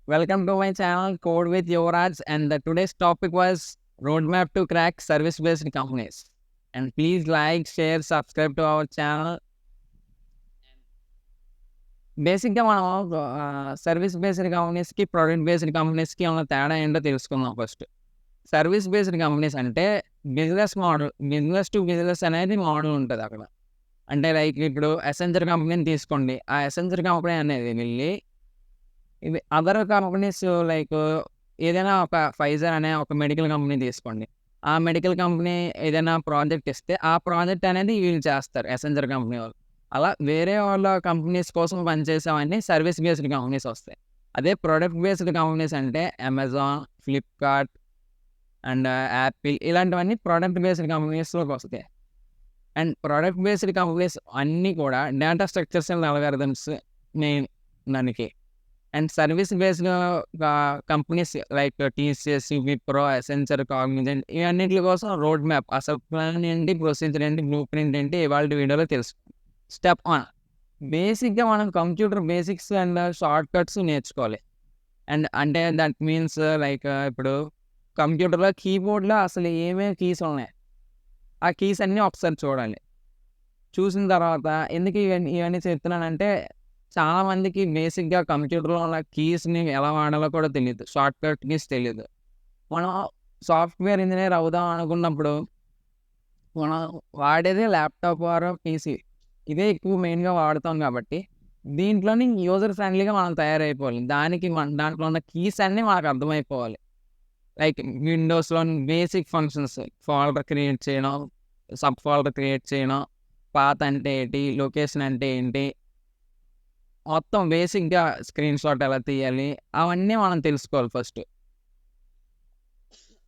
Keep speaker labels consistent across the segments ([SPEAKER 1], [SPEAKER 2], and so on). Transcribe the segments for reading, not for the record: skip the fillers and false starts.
[SPEAKER 1] Welcome to my channel Code with Yuvraj, and today's topic was roadmap to crack service-based companies. And please like, share, subscribe to our channel. బేసిక్‌గా మనం service based కంపెనీస్‌కి, product based కంపెనీస్‌కి ఉన్న తేడా ఏంటో తెలుసుకుందాం first. Service based companies అంటే business model, business to business అనేది మోడల్ ఉంటది అక్కడ. అంటే లైక్ ఇప్పుడు ఎసెంచర్ కంపెనీని తీసుకోండి. ఆ ఎసెంచర్ కంపెనీ అనేది వెళ్ళి ఇవి అదర్ కంపెనీస్ లైక్ ఏదైనా ఒక ఫైజర్ అనే ఒక మెడికల్ కంపెనీ తీసుకోండి. ఆ మెడికల్ కంపెనీ ఏదైనా ప్రాజెక్ట్ ఇస్తే, ఆ ప్రాజెక్ట్ అనేది వీళ్ళు చేస్తారు ఎసెంచర్ కంపెనీ వాళ్ళు. అలా వేరే వాళ్ళ కంపెనీస్ కోసం పనిచేసేవన్నీ సర్వీస్ బేస్డ్ కంపెనీస్ వస్తాయి. అదే ప్రొడక్ట్ బేస్డ్ కంపెనీస్ అంటే అమెజాన్, ఫ్లిప్‌కార్ట్ అండ్ యాపిల్ ఇలాంటివన్నీ ప్రొడక్ట్ బేస్డ్ కంపెనీస్‌లోకి వస్తాయి. అండ్ ప్రొడక్ట్ బేస్డ్ కంపెనీస్ అన్నీ కూడా data structures and algorithms main దానికి. And service based companies like TCS, Wipro, Accenture, Cognizant ఇవన్నిటి కోసం రోడ్ మ్యాప్, అసలు ప్లాన్ ఏంటి, ప్రొసీజర్ ఏంటి, బ్లూ ప్రింట్ ఏంటి ఇవాల్టి వీడియోలో తెలుసు. స్టెప్ 1 బేసిక్‌గా మనం computer basics and shortcuts నేర్చుకోవాలి. అండ్ అంటే దట్ మీన్స్ లైక్ ఇప్పుడు కంప్యూటర్‌లో కీబోర్డ్‌లో అసలు ఏమేమి కీస్ ఉన్నాయి, ఆ కీస్ అన్నీ ఒకసారి చూడాలి. చూసిన తర్వాత ఎందుకు ఇవన్నీ చెప్తున్నానంటే చాలామందికి బేసిక్‌గా కంప్యూటర్‌లో ఉన్న కీస్‌ని ఎలా వాడాలో కూడా తెలీదు. షార్ట్ కట్ కీస్ తెలీదు. మనం సాఫ్ట్‌వేర్ ఇంజినీర్ అవుదాం అనుకున్నప్పుడు మనం వాడేదే ల్యాప్‌టాప్ ఆర్ పీసీ. ఇదే ఎక్కువ మెయిన్‌గా వాడతాం కాబట్టి దీంట్లోని యూజర్ ఫ్రెండ్లీగా మనం తయారైపోవాలి. దాంట్లో ఉన్న కీస్ అన్నీ మనకు అర్థమైపోవాలి. లైక్ విండోస్‌లోని బేసిక్ ఫంక్షన్స్ ఫోల్డర్ క్రియేట్ చేయడం, సబ్ ఫోల్డర్ క్రియేట్ చేయడం, పాత్ అంటే ఏంటి, లొకేషన్ అంటే ఏంటి, మొత్తం బేసిక్‌గా స్క్రీన్ షాట్ ఎలా తీయాలి అవన్నీ మనం తెలుసుకోవాలి ఫస్ట్.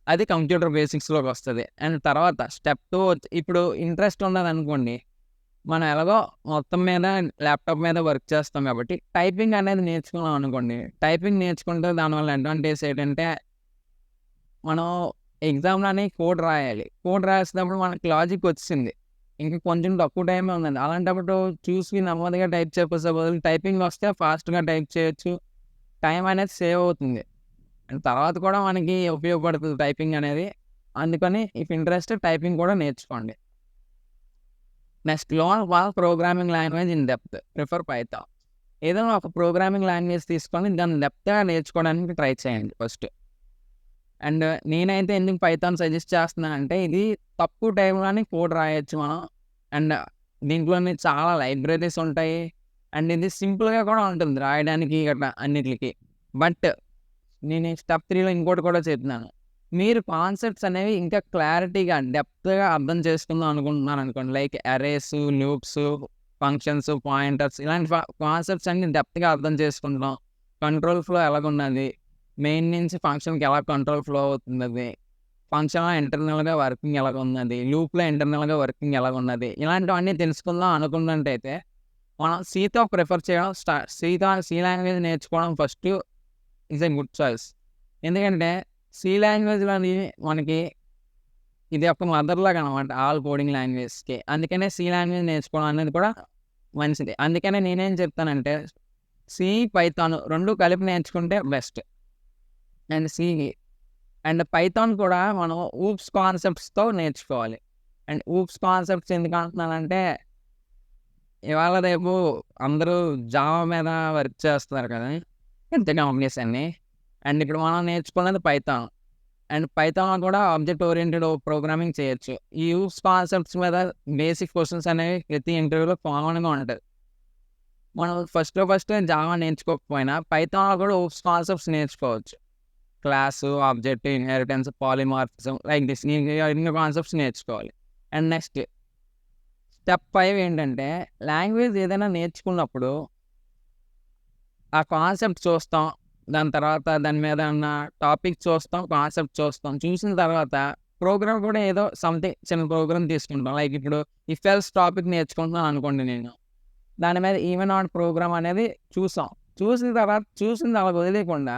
[SPEAKER 1] అది కంప్యూటర్ బేసిక్స్‌లోకి వస్తది. అండ్ తర్వాత స్టెప్ 2 ఇప్పుడు ఇంట్రెస్ట్ ఉన్నదనుకోండి, మనం ఎలాగో మొత్తం మీద ల్యాప్‌టాప్ మీద వర్క్ చేస్తాం కాబట్టి టైపింగ్ అనేది నేర్చుకున్నాం అనుకోండి. టైపింగ్ నేర్చుకుంటే దానివల్ల అడ్వాంటేజ్ ఏంటంటే మనం ఎగ్జామ్‌లోని కోడ్ రాయాలి. కోడ్ రాసేటప్పుడు మనకి లాజిక్ వచ్చింది. ఇంక కొంచెం తక్కువ టైమే ఉందండి. అలాంటప్పుడు చూసి నెమ్మదిగా టైప్ చేసే బదులు టైపింగ్ వస్తే ఫాస్ట్‌గా టైప్ చేయొచ్చు. టైం అనేది సేవ్ అవుతుంది. అండ్ తర్వాత కూడా మనకి ఉపయోగపడుతుంది టైపింగ్ అనేది. అందుకని ఇఫ్ ఇంట్రెస్ట్ టైపింగ్ కూడా నేర్చుకోండి. Next learn one programming language in depth. Prefer Python. ఏదైనా ఒక ప్రోగ్రామింగ్ లాంగ్వేజ్ తీసుకొని దాన్ని డెప్త్‌గా నేర్చుకోవడానికి ట్రై చేయండి ఫస్ట్. అండ్ నేనైతే ఎందుకు పైథాన్ సజెస్ట్ చేస్తున్నానంటే ఇది తక్కువ టైంలోనే కోడ్ రాయొచ్చు మనం. అండ్ దీంట్లోని చాలా లైబ్రరీస్ ఉంటాయి. అండ్ ఇది సింపుల్‌గా కూడా ఉంటుంది రాయడానికి గట్రా అన్నిట్లికి. బట్ నేను స్టెప్ 3లో ఇంకోటి కూడా చెప్తున్నాను. మీరు కాన్సెప్ట్స్ అనేవి ఇంకా క్లారిటీగా, డెప్త్‌గా అర్థం చేసుకుందాం అనుకుంటున్నారనుకోండి. Like arrays, loops, functions, pointers ఇలాంటి కాన్సెప్ట్స్ అన్నీ డెప్త్‌గా అర్థం చేసుకుంటున్నాం. కంట్రోల్ ఫ్లో ఎలాగున్నది, మెయిన్ నుంచి ఫంక్షన్‌కి ఎలా కంట్రోల్ ఫ్లో అవుతుందది, ఫంక్షన్‌లో ఇంటర్నల్‌గా వర్కింగ్ ఎలాగున్నది, లూప్‌లో ఇంటర్నల్‌గా వర్కింగ్ ఎలాగున్నది, ఇలాంటివన్నీ తెలుసుకుందాం అనుకున్నట్టయితే మనం సీతో ప్రిఫర్ చేయడం సి లాంగ్వేజ్ నేర్చుకోవడం first is a good choice. ఎందుకంటే సి లాంగ్వేజ్‌లోని మనకి ఇది ఒక మదర్ లాగా అనమాట ఆల్ కోడింగ్ లాంగ్వేజ్‌కి. అందుకనే సి లాంగ్వేజ్ నేర్చుకోవడం అనేది కూడా మంచిది. అందుకనే నేనేం చెప్తానంటే సి, పైథాన్ 2 కలిపి నేర్చుకుంటే best. And C and Python కూడా మనం ఊప్స్ కాన్సెప్ట్స్‌తో నేర్చుకోవాలి. అండ్ ఊప్స్ కాన్సెప్ట్స్ ఎందుకు అంటున్నానంటే ఇవాళ రేపు అందరూ జావా మీద వర్క్ చేస్తున్నారు కదా! పెద్ద కంపెనీస్ అన్నీ. అండ్ ఇప్పుడు మనం నేర్చుకున్నది పైథాన్. అండ్ పైథాన్‌లో కూడా ఆబ్జెక్ట్ ఓరియెంటెడ్ ప్రోగ్రామింగ్ చేయొచ్చు. ఈ ఊప్స్ కాన్సెప్ట్స్ మీద బేసిక్ క్వెషన్స్ అనేవి ప్రతి ఇంటర్వ్యూలో కామన్‌గా ఉంటది. మనం ఫస్ట్ జావా నేర్చుకోకపోయినా పైథాన్‌లో కూడా ఊప్స్ కాన్సెప్ట్స్ నేర్చుకోవచ్చు. Class, object, inheritance, polymorphism like this ఇన్ని కాన్సెప్ట్స్ నేర్చుకోవాలి. అండ్ నెక్స్ట్ స్టెప్ 5 ఏంటంటే లాంగ్వేజ్ ఏదైనా నేర్చుకున్నప్పుడు ఆ కాన్సెప్ట్ చూస్తాం. దాని తర్వాత దాని మీద ఉన్న టాపిక్ చూస్తాం, కాన్సెప్ట్ చూస్తాం. చూసిన తర్వాత ప్రోగ్రామ్ కూడా ఏదో సంథింగ్ చిన్న ప్రోగ్రామ్ తీసుకుంటాం. లైక్ ఇప్పుడు ఇఫ్ ఎల్స్ టాపిక్ నేర్చుకుంటున్నాను అనుకోండి నేను. దాని మీద ఈవెన్ ఆడ్ ప్రోగ్రామ్ అనేది చూసాం. చూసింది అలా వదిలేయకుండా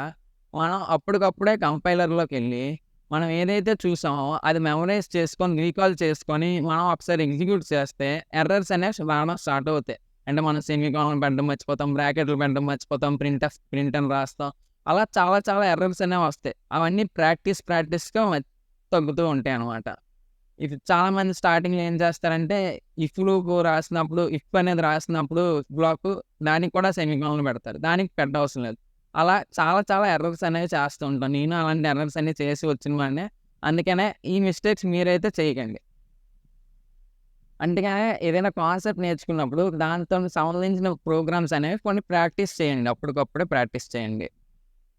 [SPEAKER 1] మనం అప్పటికప్పుడే కంపైలర్‌లోకెళ్ళి మనం ఏదైతే చూసామో అది మెమరైజ్ చేసుకొని, రీకాల్ చేసుకొని మనం ఒకసారి ఎగ్జిక్యూట్ చేస్తే ఎర్రర్స్ అనేవి రావడం స్టార్ట్ అవుతాయి. అంటే మనం సెమీకోలన్ పెట్టడం మర్చిపోతాం, బ్రాకెట్లు పెట్టడం మర్చిపోతాం, ప్రింట్ అని రాస్తాం. అలా చాలా చాలా ఎర్రర్స్ అనేవి వస్తాయి. అవన్నీ ప్రాక్టీస్‌గా తగ్గుతూ ఉంటాయనమాట. ఇది చాలామంది స్టార్టింగ్‌లో ఏం చేస్తారంటే ఇఫ్ అనేది రాసినప్పుడు బ్లాకు దానికి కూడా సెమికోలన్ పెడతారు. దానికి పెట్టవసరం లేదు. అలా చాలా చాలా ఎర్రర్స్ అనేవి చేస్తూ ఉంటాం. నేను అలాంటి ఎర్రర్స్ అన్నీ చేసి వచ్చిన వాడినే. అందుకనే ఈ మిస్టేక్స్ మీరైతే చేయకండి. అందుకనే ఏదైనా కాన్సెప్ట్ నేర్చుకున్నప్పుడు దానితో సంబంధించిన ప్రోగ్రామ్స్ అనేవి కొన్ని ప్రాక్టీస్ చేయండి. అప్పటికప్పుడే ప్రాక్టీస్ చేయండి.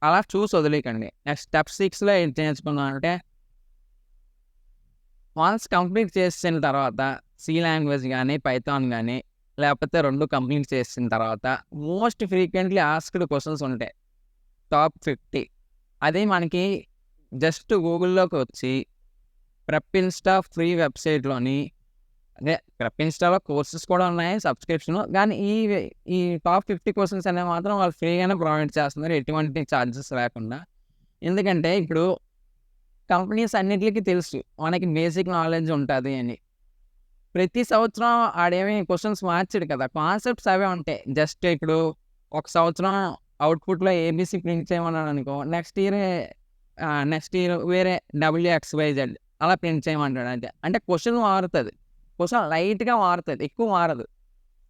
[SPEAKER 1] అలా చూసి వదిలేయకండి. నెక్స్ట్ స్టెప్ 6లో ఏం నేర్చుకున్నానంటే వన్స్ కంప్లీట్ చేసిన తర్వాత సి లాంగ్వేజ్ గానీ, పైథాన్ గానీ లేకపోతే 2 కంప్లీట్ చేసిన తర్వాత మోస్ట్ ఫ్రీక్వెంట్‌లీ ఆస్క్డ్ క్వెషన్స్ ఉంటాయి. టాప్ 50 అది మనకి జస్ట్ గూగుల్‌లోకి వచ్చి ప్రెప్ ఇన్‌స్టా ఫ్రీ వెబ్‌సైట్‌లోని ప్రెప్ ఇన్‌స్టాలో కోర్సెస్ కూడా ఉన్నాయి సబ్స్క్రిప్షను. కానీ ఈ టాప్ 50 క్వెషన్స్ అనేవి మాత్రం వాళ్ళు ఫ్రీగానే ప్రొవైడ్ చేస్తున్నారు. ఎటువంటి చార్జెస్ లేకుండా. ఎందుకంటే ఇప్పుడు కంపెనీస్ అన్నిట్లికి తెలుసు మనకి బేసిక్ నాలెడ్జ్ ఉంటది అని. ప్రతి సంవత్సరం ఆడేమి క్వెషన్స్ మార్చడు కదా! కాన్సెప్ట్స్ అవే ఉంటాయి. జస్ట్ ఇప్పుడు ఒక సంవత్సరం అవుట్‌పుట్‌లో ఏబీసీ ప్రింట్ చేయమన్నాడనుకో, నెక్స్ట్ ఇయర్ వేరే డబ్ల్యూఎక్స్‌వైజెడ్ అలా ప్రింట్ చేయమంటాడు అంతే. అంటే క్వెషన్ మారుతది. క్వెషన్ లైట్‌గా మారుతది. ఎక్కువ మారదు.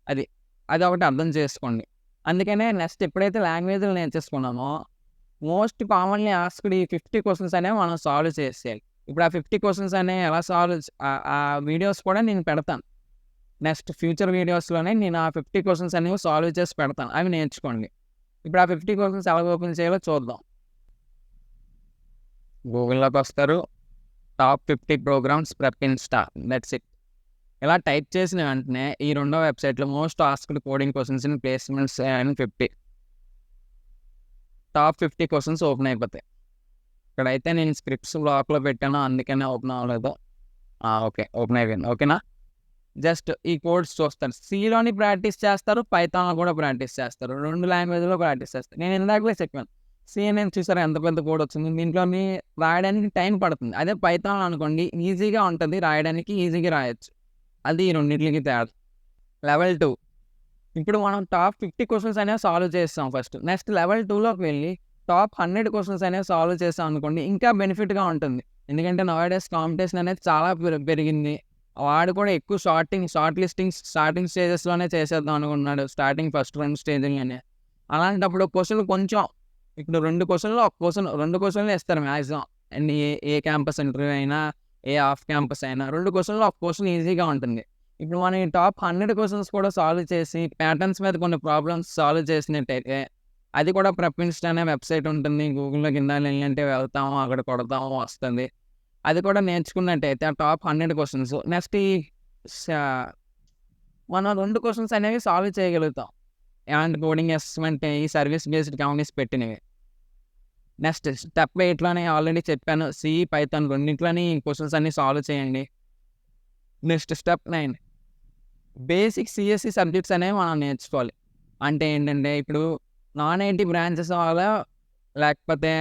[SPEAKER 1] అది. అదొకటి అర్థం చేసుకోండి. అందుకనే నెక్స్ట్ ఎప్పుడైతే లాంగ్వేజ్‌లు నేర్చేసుకున్నామో మోస్ట్ కామన్‌లీ ఆస్క్డ్ ఈ 50 క్వెషన్స్ అనేవి మనం సాల్వ్ చేసేయాలి. ఇప్పుడు ఆ 50 క్వెషన్స్ అనేవి ఎలా ఆ వీడియోస్ కూడా నేను పెడతాను. నెక్స్ట్ ఫ్యూచర్ వీడియోస్‌లోనే నేను ఆ 50 క్వెషన్స్ అనేవి సాల్వ్ చేసి పెడతాను. అవి నేర్చుకోండి. ఇప్పుడు ఆ 50 క్వెషన్స్ ఎలా ఓపెన్ చేయాలో చూద్దాం. గూగుల్‌లోకొస్తారు. Top 50 programs prep insta that's it. ఇలా టైప్ చేసిన వెంటనే ఈ రెండో వెబ్‌సైట్‌లో most asked coding questions in placements and 50 top 50 questions open అయిపోతాయి. ఇక్కడైతే నేను స్క్రిప్ట్స్ బ్లాక్‌లో పెట్టాను. అందుకనే ఓపెన్ అవ్వలేదు. ఓకే. ఓపెన్ అయిపోయింది. ఓకేనా? జస్ట్ ఈ కోడ్స్ చూస్తారు. సీలోని ప్రాక్టీస్ చేస్తారు. పైథాన్‌లో కూడా ప్రాక్టీస్ చేస్తారు. 2 లాంగ్వేజ్‌లో ప్రాక్టీస్ చేస్తారు. నేను ఇందాకలే చెప్పాను. సి అనేది చూసారా ఎంత పెద్ద కోడ్ వచ్చింది. దీంట్లోని రాయడానికి టైం పడుతుంది. అదే పైథాన్ అనుకోండి ఈజీగా ఉంటది. రాయడానికి ఈజీగా రాయొచ్చు. అది ఈ రెండిట్లకి తేడా. లెవెల్ 2 ఇప్పుడు మనం టాప్ 50 క్వెషన్స్ అనేవి సాల్వ్ చేస్తాం ఫస్ట్. నెక్స్ట్ లెవెల్ 2లోకి వెళ్ళి టాప్ 100 క్వెషన్స్ అనేవి సాల్వ్ చేసాం అనుకోండి ఇంకా బెనిఫిట్‌గా ఉంటుంది. ఎందుకంటే నౌ-ఏ-డేస్ కాంపిటీషన్ అనేది చాలా పెరిగింది. వాడు కూడా ఎక్కువ స్టార్టింగ్ స్టేజెస్‌లోనే చేసేద్దాం అనుకుంటున్నాడు. ఫస్ట్ 2 స్టేజ్‌లోనే. అలాంటప్పుడు క్వెషన్‌లు కొంచెం ఇప్పుడు 2 క్వెషన్‌లో ఒక క్వెషన్ 2 క్వెషన్‌లే ఇస్తారు maximum. And A campus interview అయినా, ఏ ఆఫ్ క్యాంపస్ అయినా 2 క్వెషన్‌లో ఒక క్వెషన్ ఈజీగా ఉంటుంది. ఇప్పుడు మనం ఈ టాప్ 100 క్వెషన్స్ కూడా సాల్వ్ చేసి ప్యాటర్న్స్ మీద కొన్ని ప్రాబ్లమ్స్ సాల్వ్ చేసినట్టయితే అది కూడా ప్రెప్ ఇన్‌స్టా అనే వెబ్‌సైట్ ఉంటుంది. గూగుల్‌లో కింద లింక్ అంటే వెళ్తాము. అక్కడ కొడతాము వస్తుంది. అది కూడా నేర్చుకున్నట్టయితే ఆ టాప్ 100 క్వెషన్స్ నెక్స్ట్ షా మనం 2 క్వెషన్స్ అనేవి సాల్వ్ చేయగలుగుతాం. ఎలాంటి కోడింగ్ అసెస్మెంట్ ఈ సర్వీస్ బేస్డ్ కంపెనీస్ పెట్టినవి. నెక్స్ట్ స్టెప్ 8లోనే ఆల్రెడీ చెప్పాను. సి, పైథాన్ రెండిట్లోని క్వెషన్స్ అన్నీ సాల్వ్ చేయండి. Next step 9 basic CSC subjects అనేవి మనం నేర్చుకోవాలి. అంటే ఏంటంటే ఇప్పుడు నాన్ ఐటీ బ్రాంచెస్ వాళ్ళో లేకపోతే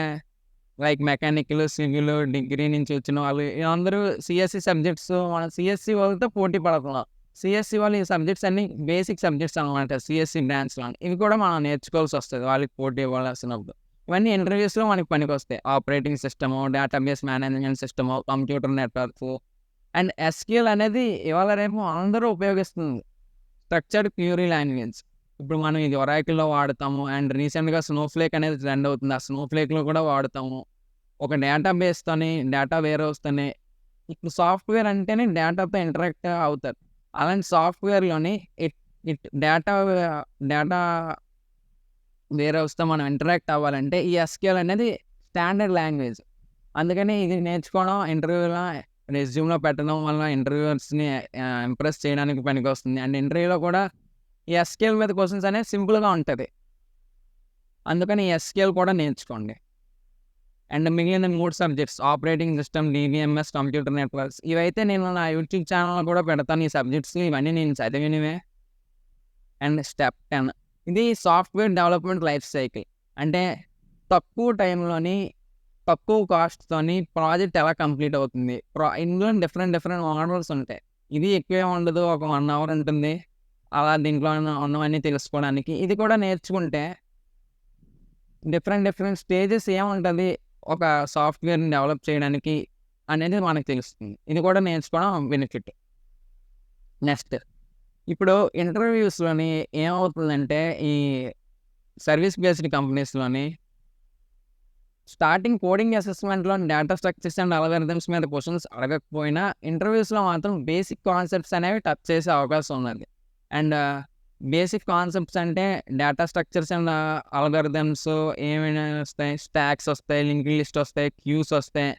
[SPEAKER 1] లైక్ మెకానికల్, సివిల్, డిగ్రీ నుంచి వచ్చిన వాళ్ళు అందరూ సీఎస్‌సి సబ్జెక్ట్స్ మనం సీఎస్‌సి వాళ్ళతో పోటీ పడుతున్నాం. సీఎస్‌సి వాళ్ళు ఈ సబ్జెక్ట్స్ అన్నీ బేసిక్ సబ్జెక్ట్స్ అనమాట. సీఎస్‌సి బ్రాంచ్‌లోని. ఇవి కూడా మనం నేర్చుకోవాల్సొస్తది. వాళ్ళకి పోటీ ఇవ్వాల్సినప్పుడు. ఇవన్నీ ఇంటర్వ్యూస్‌లో మనకి పనికొస్తాయి. Operating system, database management system, computer networks and SQL అనేది ఇవాళ రేపు అందరూ ఉపయోగిస్తుంది. Structured query language. ఇప్పుడు మనం ఇది ఒరాకిల్‌లో వాడతాము. అండ్ రీసెంట్‌గా స్నోఫ్లేక్ అనేది ట్రెండ్ అవుతుంది. ఆ స్నోఫ్లేక్‌లో కూడా వాడతాము. ఒక డేటాబేస్‌తోని, డేటా వేర్‌హౌస్‌తోని ఇప్పుడు సాఫ్ట్‌వేర్ అంటేనే డేటాతో ఇంటరాక్ట్ అవుతారు. అలాంటి సాఫ్ట్‌వేర్‌లోని ఇట్ ఇట్ డేటా వేర్‌హౌస్‌తో మనం ఇంటరాక్ట్ అవ్వాలంటే ఈ ఎస్‌క్యూఎల్ అనేది స్టాండర్డ్ లాంగ్వేజ్. అందుకని ఇది నేర్చుకోవడం ఇంటర్వ్యూలో రెజ్యూమ్‌లో పెట్టడం వల్ల ఇంటర్వ్యూయర్స్‌ని ఇంప్రెస్ చేయడానికి పనికొస్తుంది. అండ్ ఇంటర్వ్యూలో కూడా ఈ ఎస్‌క్యూఎల్ మీద క్వెషన్స్ అనేవి సింపుల్‌గా ఉంటది. అందుకని ఈ ఎస్‌క్యూఎల్ కూడా నేర్చుకోండి. అండ్ మిగిలిన 3 subjects operating system, DBMS, computer networks ఇవైతే నేను నా యూట్యూబ్ ఛానెల్‌లో కూడా పెడతాను. ఈ సబ్జెక్ట్స్ ఇవన్నీ నేను చదివినవే. అండ్ స్టెప్ 10 ఇది సాఫ్ట్‌వేర్ డెవలప్‌మెంట్ లైఫ్ సైకిల్. అంటే తక్కువ టైంలోని, తక్కువ కాస్ట్‌తోని ప్రాజెక్ట్ ఎలా కంప్లీట్ అవుతుంది. ఇందులో డిఫరెంట్ మోడల్స్ ఉంటాయి. ఇది ఎక్కువేం ఉండదు. ఒక 1 అవర్ ఉంటుంది. అలా దీంట్లో ఉన్నవన్నీ తెలుసుకోవడానికి. ఇది కూడా నేర్చుకుంటే డిఫరెంట్ స్టేజెస్ ఏముంటది ఒక సాఫ్ట్‌వేర్‌ని డెవలప్ చేయడానికి అనేది మనకు తెలుస్తుంది. ఇది కూడా నేర్చుకోవడం బెనిఫిట్. నెక్స్ట్ ఇప్పుడు ఇంటర్వ్యూస్‌లోని ఏమవుతుందంటే ఈ సర్వీస్ బేస్డ్ కంపెనీస్‌లోని స్టార్టింగ్ కోడింగ్ అసెస్మెంట్‌లో డేటా స్ట్రక్చర్స్ అండ్ అల్గారిథమ్స్ మీద క్వెషన్స్ అడగకపోయినా ఇంటర్వ్యూస్‌లో మాత్రం బేసిక్ కాన్సెప్ట్స్ అనేవి టచ్ చేసే అవకాశం ఉన్నది. అండ్ బేసిక్ కాన్సెప్ట్స్ అంటే డేటా స్ట్రక్చర్స్ అండ్ అల్గారిథమ్స్ ఏమైనా వస్తాయి, స్టాక్స్ వస్తాయి, లింక్డ్ లిస్ట్ వస్తాయి, క్యూస్ వస్తాయి,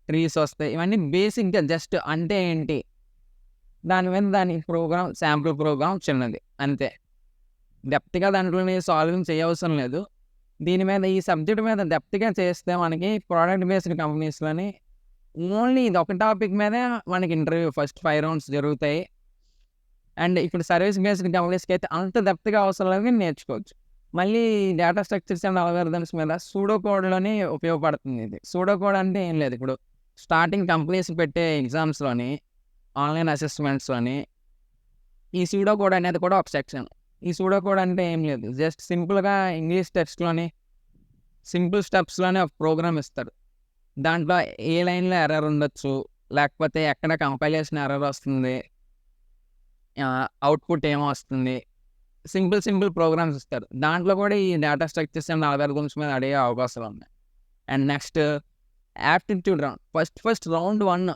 [SPEAKER 1] ట్రీస్ వస్తాయి. ఇవన్నీ బేసిక్‌గా జస్ట్ అంటే ఏంటి? దాని మీద దాని ప్రోగ్రామ్ శాంపుల్ ప్రోగ్రామ్ చిన్నది అంతే. డెప్త్‌గా దాంట్లోని సాల్వింగ్ చేయవసరం లేదు. దీని మీద ఈ సబ్జెక్ట్ మీద డెప్త్‌గా చేస్తే మనకి ప్రొడక్ట్ బేస్డ్ కంపెనీస్‌లోని ఓన్లీ ఇదొక టాపిక్ మీదే మనకి ఇంటర్వ్యూ ఫస్ట్ 5 రౌండ్స్ జరుగుతాయి. అండ్ ఇప్పుడు సర్వీస్ బేస్డ్ కంపెనీస్‌కైతే అంత డెప్త్‌గా అవసరం లేదు గానీ నేర్చుకోవచ్చు. మళ్ళీ డేటా స్ట్రక్చర్స్ అండ్ అల్గారిథమ్స్ మీద సూడో కోడ్‌లోని ఉపయోగపడుతుంది ఇది. సూడో కోడ్ అంటే ఏం లేదు. ఇప్పుడు స్టార్టింగ్ కంపెనీస్ పెట్టే ఎగ్జామ్స్‌లోని, ఆన్‌లైన్ అసెస్మెంట్స్‌లోని ఈ సూడో కోడ్ అనేది కూడా ఒక సెక్షన్. ఈ సూడో కోడ్ అంటే ఏం లేదు. జస్ట్ సింపుల్‌గా ఇంగ్లీష్ టెక్స్ట్‌లోని సింపుల్ స్టెప్స్‌లోనే ఒక ప్రోగ్రామ్ ఇస్తారు. దాంట్లో ఏ లైన్‌లో ఎర్రర్ ఉండొచ్చు, లేకపోతే ఎక్కడ కంపైలేషన్ ఎర్రర్ వస్తుంది, అవుట్‌పుట్ ఏమో వస్తుంది. సింపుల్ ప్రోగ్రామ్స్ ఇస్తారు. దాంట్లో కూడా ఈ డేటా స్ట్రక్చర్స్ అండ్ అల్గారిథమ్స్ మీద అడిగే అవకాశాలు ఉన్నాయి. And next aptitude round. First round 1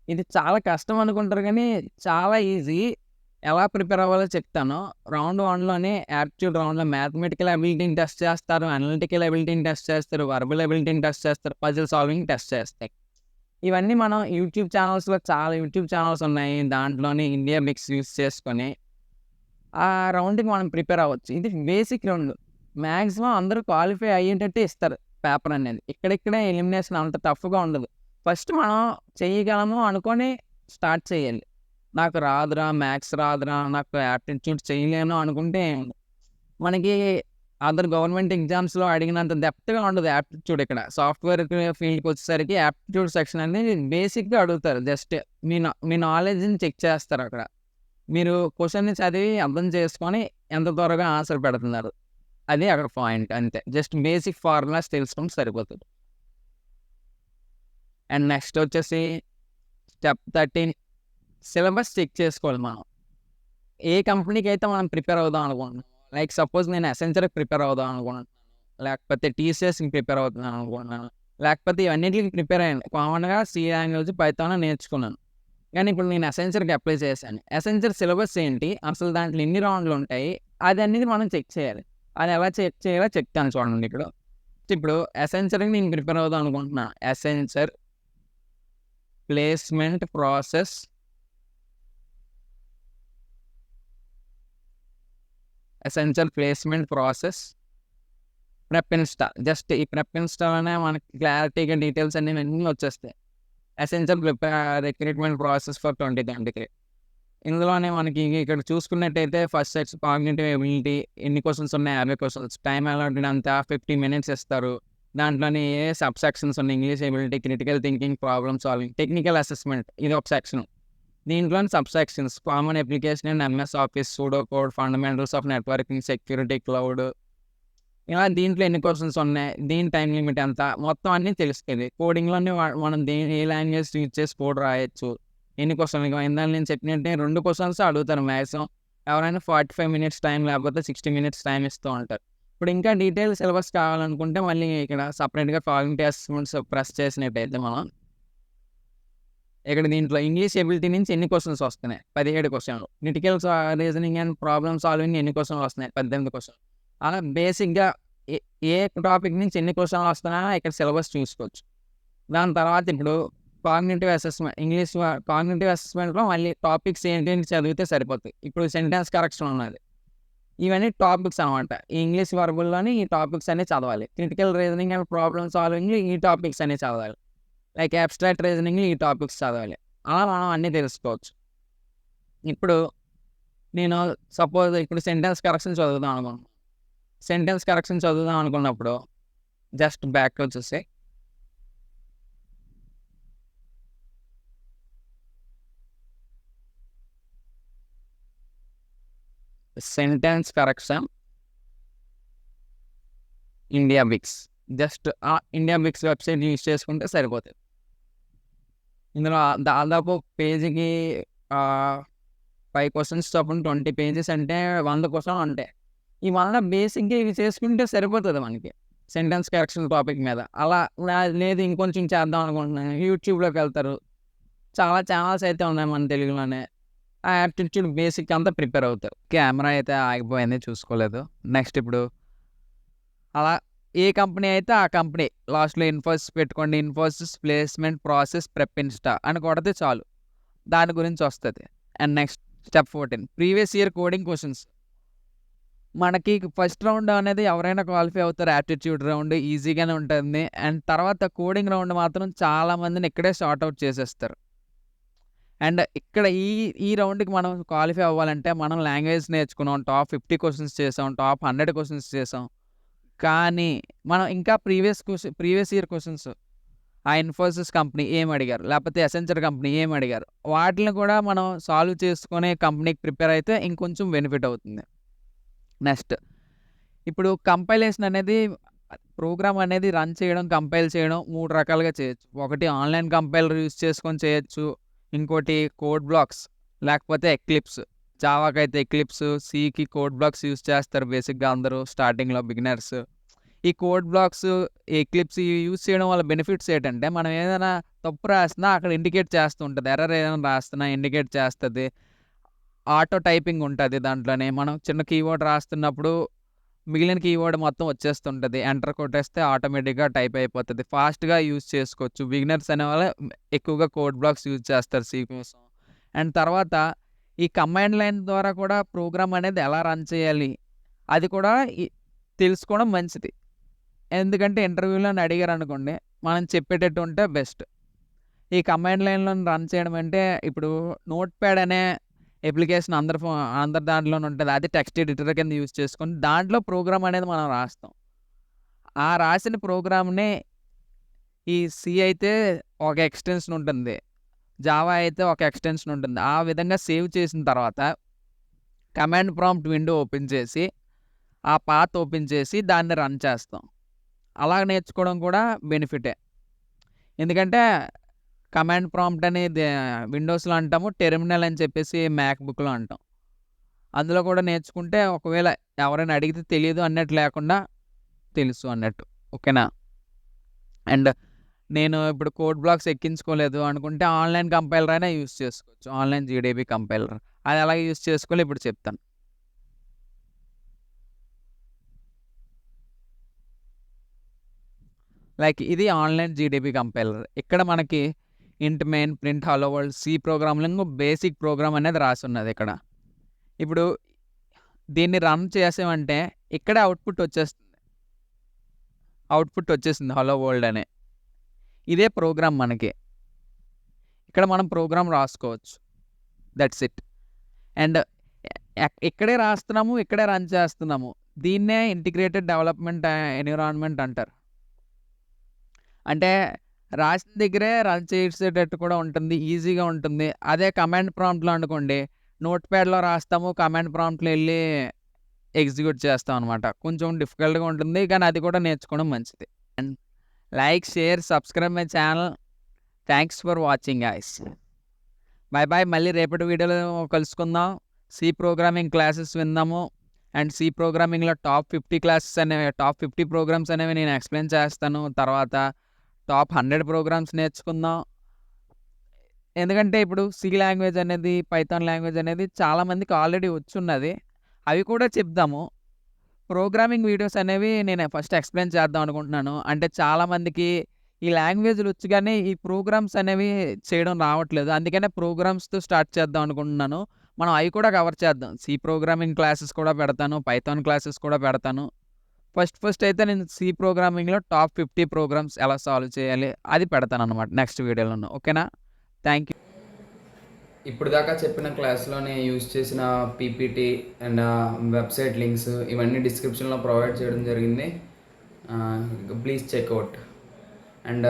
[SPEAKER 1] ఇది చాలా కష్టం అనుకుంటారు కానీ చాలా ఈజీ. ఎలా ప్రిపేర్ అవ్వాలో చెప్తాను. రౌండ్ 1లోనే యాప్టిట్యూడ్ రౌండ్‌లో మ్యాథమెటికల్ అబిలిటీని టెస్ట్ చేస్తారు, అనలిటికల్ అబిలిటీని టెస్ట్ చేస్తారు, వర్బల్ అబిలిటీని టెస్ట్ చేస్తారు, పజిల్ సాల్వింగ్ టెస్ట్ చేస్తాయి. ఇవన్నీ మనం యూట్యూబ్ ఛానల్స్‌లో చాలా యూట్యూబ్ ఛానల్స్ ఉన్నాయి. దాంట్లోనే ఇండియా మిక్స్ యూజ్ చేసుకొని ఆ రౌండ్‌కి మనం ప్రిపేర్ అవ్వచ్చు. ఇది బేసిక్ రౌండ్. మాక్సిమం అందరూ క్వాలిఫై అయ్యేటట్టే ఇస్తారు పేపర్ అనేది. ఇక్కడిక్కడే ఎలిమినేషన్ అంత టఫ్‌గా ఉండదు. ఫస్ట్ మనం చేయగలము అనుకోని స్టార్ట్ చేయాలి. నాకు రాదురా, మ్యాథ్స్ రాదురా, నాకు యాప్టిట్యూడ్ చేయలేను అనుకుంటే మనకి అదర్ గవర్నమెంట్ ఎగ్జామ్స్‌లో అడిగినంత డెప్త్‌గా ఉండదు యాప్టిట్యూడ్ ఇక్కడ. సాఫ్ట్‌వేర్ ఫీల్డ్‌కి వచ్చేసరికి యాప్టిట్యూడ్ సెక్షన్ అనేది బేసిక్‌గా అడుగుతారు. జస్ట్ మీ నాలెడ్జ్‌ని చెక్ చేస్తారు అక్కడ. మీరు క్వెషన్‌ని చదివి అర్థం చేసుకొని ఎంత త్వరగా ఆన్సర్ పెడుతున్నారు. అది అక్కడ పాయింట్ అంతే. జస్ట్ బేసిక్ ఫార్ములాస్ తెలుసుకుంటే సరిపోతది. అండ్ నెక్స్ట్ వచ్చేసి స్టెప్ 13 సిలబస్ చెక్ చేసుకోవాలి మనం. ఏ కంపెనీకైతే మనం ప్రిపేర్ అవుదాం అనుకుంటున్నామో, లైక్ సపోజ్ నేను అసెంచర్‌కి ప్రిపేర్ అవుదాం అనుకుంటున్నాను. లేకపోతే టీసీఎస్‌కి ప్రిపేర్ అవుతున్నాను అనుకుంటున్నాను. లేకపోతే ఇవన్నిటికి ప్రిపేర్ అయ్యాను. కామన్‌గా సి లాంగ్వేజ్, పైథాన్ నేర్చుకున్నాను. కానీ ఇప్పుడు నేను అసెంచర్‌కి అప్లై చేశాను. అసెంచర్ సిలబస్ ఏంటి? అసలు దాంట్లో ఎన్ని రౌండ్‌లు ఉంటాయి? అదనేది మనం చెక్ చేయాలి. అది ఎలా చెక్ చేయాలో చెప్తాను చూడండి ఇప్పుడు. ఇప్పుడు అసెంచర్‌కి నేను ప్రిపేర్ అవుదాం అనుకుంటున్నా. Accenture placement process prep install. Just ఈ ప్రెప్ ఇన్‌స్టాల్‌లోనే మనకి క్లారిటీగా డీటెయిల్స్ అన్నీ వచ్చేస్తాయి. Accenture recruitment process for 2023. ఇందులోనే మనకి ఇక్కడ చూసుకున్నట్టయితే ఫస్ట్ సెట్స్ కాగ్నిటివ్ ఎబిలిటీ ఎన్ని క్వెషన్స్ ఉన్నాయి? 50 క్వెషన్స్. టైమ్ అలాటెడ్ అంతా 50 మినిట్స్ ఇస్తారు. దాంట్లోని ఏ సబ్ సెక్షన్స్ ఉన్నాయి? English ability, critical thinking, problem solving, technical assessment ఇది ఒక సెక్షన్. దీంట్లోని sub sections common application and MS Office, pseudo code, fundamentals of networking, security, cloud ఇలా దీంట్లో ఎన్ని క్వెషన్స్ ఉన్నాయి? దీని టైమ్ లిమిట్ ఎంత? మొత్తం అన్నీ తెలుస్తది. కోడింగ్‌లోనే మనం ఏ లాంగ్వేజ్ యూజ్ చేసి కోడ్ రాయొచ్చు. ఎన్ని క్వెషన్‌లు ఇందాక నేను చెప్పినట్టే 2 క్వెషన్స్ అడుగుతారు మాక్సిమం. ఎవరైనా 45 మినిట్స్ టైం లేకపోతే 60 మినిట్స్ టైం ఇస్తూ ఉంటారు. ఇప్పుడు ఇంకా డీటెయిల్ సిలబస్ కావాలనుకుంటే మళ్ళీ ఇక్కడ సెపరేట్‌గా కాగ్నిటివ్ అసెస్మెంట్స్ ప్రెస్ చేసినట్టయితే మనం ఇక్కడ దీంట్లో ఇంగ్లీష్ ఎబిలిటీ నుంచి ఎన్ని క్వెషన్స్ వస్తున్నాయి? 17 క్వెషన్‌లు. Critical reasoning and problem solving ఎన్ని క్వెషన్‌లు వస్తున్నాయి? 18 క్వెషన్‌లు. అలా బేసిక్‌గా ఏ ఏ టాపిక్ నుంచి ఎన్ని క్వెషన్‌లు వస్తున్నాయో ఇక్కడ సిలబస్ చూసుకోవచ్చు. దాని తర్వాత ఇప్పుడు కాగ్నిటివ్ అసెస్మెంట్ కాగ్నిటివ్ అసెస్మెంట్‌లో మళ్ళీ టాపిక్స్ ఏంటి అని చదివితే సరిపోతాయి. ఇప్పుడు సెంటెన్స్ కరెక్షన్ ఉన్నది. ఇవన్నీ టాపిక్స్ అనమాట. ఈ ఇంగ్లీష్ వర్బుల్లోని ఈ టాపిక్స్ అన్నీ చదవాలి. Critical reasoning and problem solving ఈ టాపిక్స్ అన్నీ చదవాలి. లైక్ అబ్స్ట్రాక్ట్ రీజనింగ్ ఈ టాపిక్స్ చదవాలి. అలా మనం అన్నీ తెలుసుకోవచ్చు. ఇప్పుడు నేను సపోజ్ ఇప్పుడు సెంటెన్స్ కరెక్షన్ చదువుదాం అనుకుంటున్నాను. సెంటెన్స్ కరెక్షన్ చదువుదాం అనుకున్నప్పుడు జస్ట్ బ్యాక్‌కి వచ్చేసి sentence correction India Biks. Just ఆ ఇండియా బిక్స్ వెబ్సైట్ యూజ్ చేసుకుంటే సరిపోతుంది. ఇందులో దాదాపు పేజీకి 5 క్వశ్చన్స్ చొప్పున 20 పేజెస్ అంటే 100 క్వశ్చన్లు ఉంటాయి. ఈ 100 బేసిక్‌గా ఇవి చేసుకుంటే సరిపోతది మనకి. సెంటెన్స్ కరెక్షన్ టాపిక్ మీద. అలా లేదు ఇంకొంచెం చేద్దాం అనుకుంటున్నాను. యూట్యూబ్‌లోకెళ్తారు. చాలా ఛానెల్స్ అయితే ఉన్నాయి మన తెలుగులోనే. ఆ యాప్టిట్యూడ్ బేసిక్ అంతా ప్రిపేర్ అవుతారు. కెమెరా అయితే ఆగిపోయింది చూసుకోలేదు. నెక్స్ట్ ఇప్పుడు అలా ఏ కంపెనీ అయితే ఆ కంపెనీ లాస్ట్‌లో ఇన్ఫోసిస్ పెట్టుకోండి. Infosys placement process prep Insta అని కొడితే చాలు. దాని గురించి వస్తది. And next step 14 previous year coding questions. మనకి ఫస్ట్ రౌండ్ అనేది ఎవరైనా క్వాలిఫై అవుతారు. యాప్టిట్యూడ్ రౌండ్ ఈజీగానే ఉంటుంది. అండ్ తర్వాత కోడింగ్ రౌండ్ మాత్రం చాలా మందిని ఇక్కడే సార్ట్ అవుట్ చేసేస్తారు. అండ్ ఇక్కడ ఈ రౌండ్‌కి మనం క్వాలిఫై అవ్వాలంటే మనం లాంగ్వేజ్ నేర్చుకున్నాం. టాప్ 50 క్వెషన్స్ చేసాం. టాప్ 100 క్వెషన్స్ చేసాం. కానీ మనం ఇంకా ప్రీవియస్ ఇయర్ క్వెషన్స్ ఆ ఇన్ఫోసిస్ కంపెనీ ఏం అడిగారు? లేకపోతే ఎసెంచర్ కంపెనీ ఏం అడిగారు? వాటిని కూడా మనం సాల్వ్ చేసుకొని కంపెనీకి ప్రిపేర్ అయితే ఇంకొంచెం బెనిఫిట్ అవుతుంది. నెక్స్ట్ ఇప్పుడు కంపైలేషన్ అనేది ప్రోగ్రామ్ అనేది రన్ చేయడం, కంపైల్ చేయడం 3 రకాలుగా చేయొచ్చు. ఒకటి ఆన్‌లైన్ కంపైలర్ యూజ్ చేసుకొని చేయొచ్చు. ఇంకోటి కోడ్ బ్లాక్స్ లేకపోతే ఎక్లిప్స్. జావాకైతే ఎక్లిప్స్, సికి కోడ్ బ్లాక్స్ యూజ్ చేస్తారు బేసిక్‌గా అందరూ స్టార్టింగ్‌లో బిగినర్స్. ఈ కోడ్ బ్లాక్స్, ఎక్లిప్స్ యూజ్ చేయడం వల్ల బెనిఫిట్స్ ఏంటంటే మనం ఏదైనా తప్పు రాసినా అక్కడ ఇండికేట్ చేస్తూ ఉంటది. ఎర్రర్ ఏదైనా రాస్తున్నా ఇండికేట్ చేస్తది. ఆటో టైపింగ్ ఉంటది దాంట్లోనే. మనం చిన్న కీవర్డ్ రాస్తున్నప్పుడు మిగిలిన కీవర్డ్ మొత్తం వచ్చేస్తుంటది. ఎంటర్ కొట్టేస్తే ఆటోమేటిక్‌గా టైప్ అయిపోతది. ఫాస్ట్‌గా యూజ్ చేసుకోవచ్చు. బిగినర్స్ అనేవాళ్ళు ఎక్కువగా కోడ్ బ్లాక్స్ యూజ్ చేస్తారు సి కోసం. అండ్ తర్వాత ఈ కమాండ్ లైన్ ద్వారా కూడా ప్రోగ్రామ్ అనేది ఎలా రన్ చేయాలి? అది కూడా తెలుసుకోవడం మంచిది. ఎందుకంటే ఇంటర్వ్యూలోని అడిగారనుకోండి, మనం చెప్పేటట్టు ఉంటే బెస్ట్. ఈ కమాండ్ లైన్‌లోని రన్ చేయడం అంటే ఇప్పుడు నోట్‌ప్యాడ్ అనే అప్లికేషన్ అందరి దాంట్లోనే ఉంటది. అది టెక్స్ట్ ఎడిటర్ కింద యూజ్ చేసుకొని దాంట్లో ప్రోగ్రామ్ అనేది మనం రాస్తాం. ఆ రాసిన ప్రోగ్రామ్‌ని ఈ సి అయితే ఒక ఎక్స్‌టెన్షన్ ఉంటుంది. జావా అయితే ఒక ఎక్స్‌టెన్షన్ ఉంటుంది. ఆ విధంగా సేవ్ చేసిన తర్వాత కమాండ్ ప్రాంప్ట్ విండో ఓపెన్ చేసి, ఆ పాత్ ఓపెన్ చేసి దాన్ని రన్ చేస్తాం. అలా నేర్చుకోవడం కూడా బెనిఫిటే. ఎందుకంటే కమాండ్ ప్రాంప్ట్ అనేది విండోస్‌లో అంటాము. టెర్మినల్ అని చెప్పేసి మ్యాక్ బుక్‌లో అంటాం. అందులో కూడా నేర్చుకుంటే ఒకవేళ ఎవరైనా అడిగితే తెలీదు అన్నట్టు లేకుండా తెలుసు అన్నట్టు. ఓకేనా? అండ్ నేను ఇప్పుడు కోడ్ బ్లాక్స్ ఎక్కించుకోలేదు అనుకుంటే ఆన్‌లైన్ కంపైలర్ అయినా యూజ్ చేసుకోవచ్చు. Online GDB compiler. అది ఎలా యూజ్ చేసుకోవాలో ఇప్పుడు చెప్తాను. లైక్ ఇది ఆన్‌లైన్ జీడీబీ కంపైలర్. ఇక్కడ మనకి int main, print, hello world, C programming basic program అనేది రాసున్నది ఇక్కడ. ఇప్పుడు దీన్ని రన్ చేసామంటే ఇక్కడే అవుట్‌పుట్ వచ్చేసింది హలో వరల్డ్ అని. ఇదే ప్రోగ్రామ్ మనకి. ఇక్కడ మనం ప్రోగ్రామ్ రాసుకోవచ్చు. That's it. అండ్ ఇక్కడే రాస్తున్నాము, ఇక్కడే రన్ చేస్తున్నాము. దీన్నే ఇంటిగ్రేటెడ్ డెవలప్‌మెంట్ ఎన్విరాన్మెంట్ అంటారు. అంటే రాసిన దగ్గరే రన్ చేసేటట్టు కూడా ఉంటుంది. ఈజీగా ఉంటుంది. అదే కమాండ్ ప్రాంప్ట్‌లో అనుకోండి, నోట్‌ప్యాడ్‌లో రాస్తాము. కమాండ్ ప్రాంప్ట్‌లో ఎళ్లి ఎగ్జిక్యూట్ చేస్తాం అనమాట. కొంచెం డిఫికల్ట్‌గా ఉంటుంది. కానీ అది కూడా నేర్చుకోవడం మంచిది. And like, share, subscribe my channel. Thanks for watching guys. By by. మళ్ళీ రేపటి వీడియోలో కలుసుకుందాం. సి ప్రోగ్రామింగ్ క్లాసెస్ విందాము. అండ్ సి ప్రోగ్రామింగ్‌లో టాప్ 50 క్లాసెస్ అనేవి, టాప్ 50 ప్రోగ్రామ్స్ అనేవి నేను ఎక్స్‌ప్లెయిన్ చేస్తాను. తర్వాత టాప్ 100 ప్రోగ్రామ్స్ నేర్చుకుందాం. ఎందుకంటే ఇప్పుడు సి లాంగ్వేజ్ అనేది, పైథాన్ లాంగ్వేజ్ అనేది చాలా మందికి ఆల్రెడీ వచ్చున్నది. అవి కూడా చెప్దాము. ప్రోగ్రామింగ్ వీడియోస్ అనేవి నేను ఫస్ట్ ఎక్స్‌ప్లెయిన్ చేద్దాం అనుకుంటున్నాను. అంటే చాలామందికి ఈ లాంగ్వేజ్‌లు వచ్చు గానీ, ఈ ప్రోగ్రామ్స్ అనేవి చేయడం రావట్లేదు. అందుకనే ప్రోగ్రామ్స్‌తో స్టార్ట్ చేద్దాం అనుకుంటున్నాను. మనం అవి కూడా కవర్ చేద్దాం. సి ప్రోగ్రామింగ్ క్లాసెస్ కూడా పెడతాను. పైథాన్ క్లాసెస్ కూడా పెడతాను. ఫస్ట్ అయితే నేను సి ప్రోగ్రామింగ్‌లో టాప్ 50 ప్రోగ్రామ్స్ ఎలా సాల్వ్ చేయాలి అది పెడతాననమాట నెక్స్ట్ వీడియోలోను. ఓకేనా? Thank you. ఇప్పుడు దాకా చెప్పిన క్లాస్‌లోనే యూజ్ చేసిన పీపీటీ అండ్ వెబ్‌సైట్ లింక్స్ ఇవన్నీ డిస్క్రిప్షన్‌లో ప్రొవైడ్ చేయడం జరిగింది. Please checkout. అండ్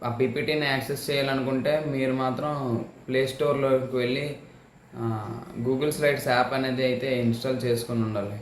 [SPEAKER 1] ఆ పీపీటీని యాక్సెస్ చేయాలనుకుంటే మీరు మాత్రం ప్లే స్టోర్‌లోకి వెళ్ళి గూగుల్ స్లైడ్స్ యాప్ అనేది అయితే ఇన్‌స్టాల్ చేసుకొని ఉండాలి.